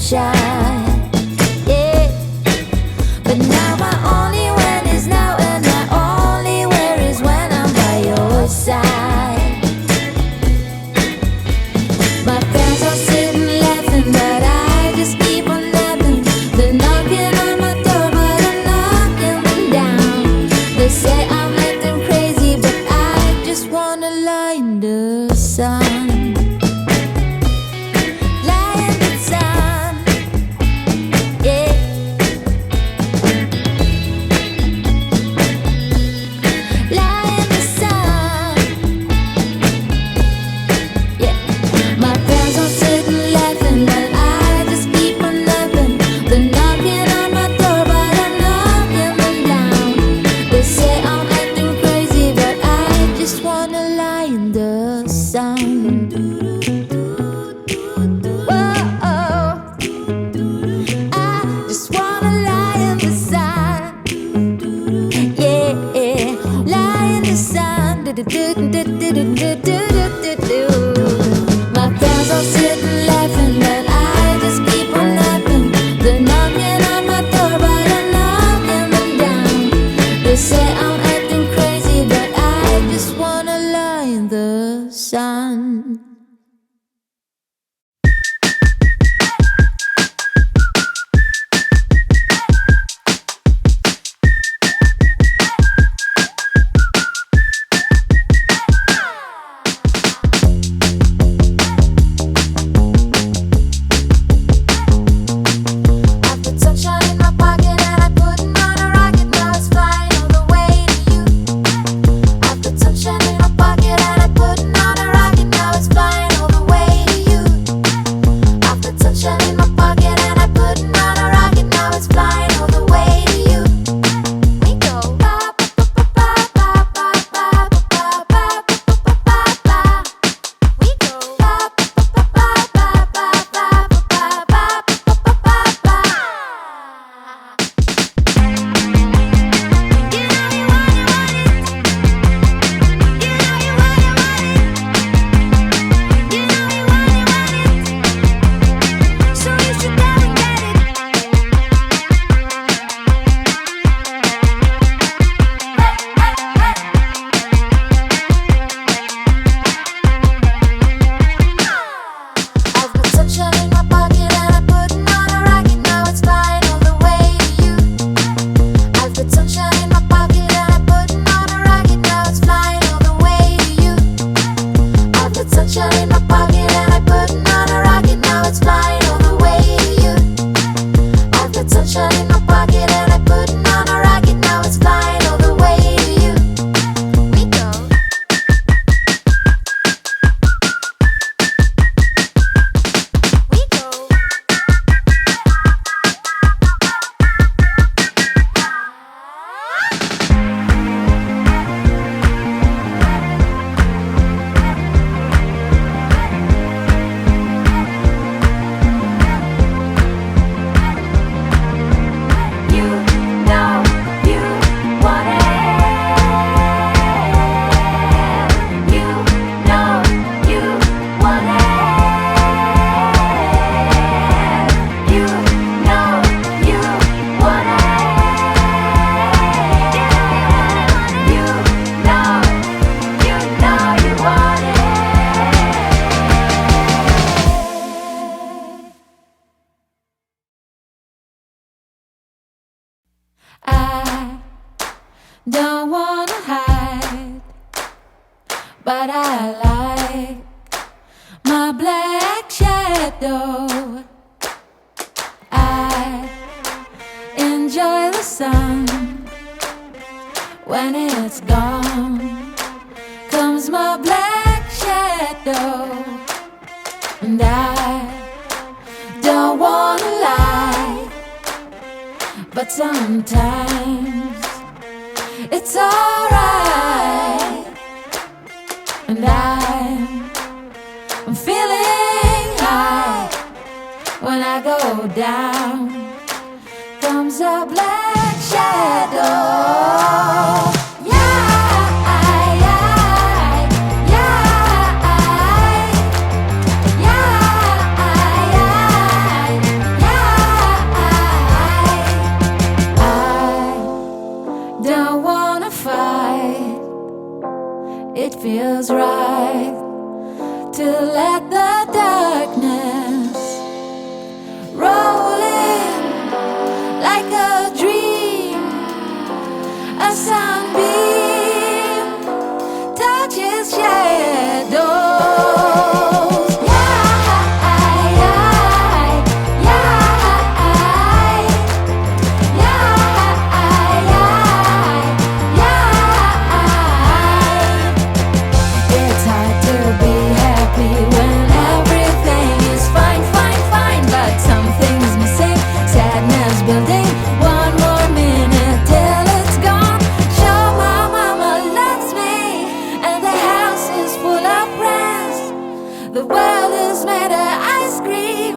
sunshine. Yeah, but now my only when is now, and my only where is when I'm by your side. My friends are sitting laughing, but I just keep on laughing. They're knocking on my door, but I'm knocking them down. They say I'm acting crazy, but I just wanna lie in the sun. Lie in the sun, yeah. Lie in the sun, yeah. My friends are sitting laughing, but I just keep on laughing. They're knocking on my door, but I'm knocking them down. They say I'm acting crazy, but I just wanna lie in the sun. Whoa, I just wanna lie in the sun. Yeah, lie in the sun. My friends are sitting laughing, but I just keep on laughing. They're knocking on my door, but I'm knocking them down. They say I'm acting crazy, but I just wanna lie in the sun. I put sunshine in my pocket and I put it on a rocket. Now it's flying all the way to you. I put sunshine in my pocket and I put it on a rocket. Now it's flying all the way to you. I put sunshine in my pocket and I put it on a rocket. Now it's flying all the way to you. We go ba ba ba ba ba ba ba ba ba ba ba ba. We go ba ba ba ba ba ba ba ba ba ba ba. So you should go and get it. I've got sunshine in my pocket and I put it on a rocket. Now it's flying all the way to you. I've got sunshine in my pocket and I put it on a rocket. Now it's flying all the way to you. I've got sunshine in my pocket and I put it on a rocket. Now it's flying all the way to you. I've got sunshine in my pocket and I put it on a rocket. Now it's flying all the way to you. We go. We go. You know you want it. You know you want it. You know you want it. You know you want it. I don't wanna hide, but I like my black shadow. I enjoy the sun when it's gone. Comes my black shadow, and I don't wanna lie, but sometimes it's alright. And I'm feeling high when I go down. Comes a black shadow.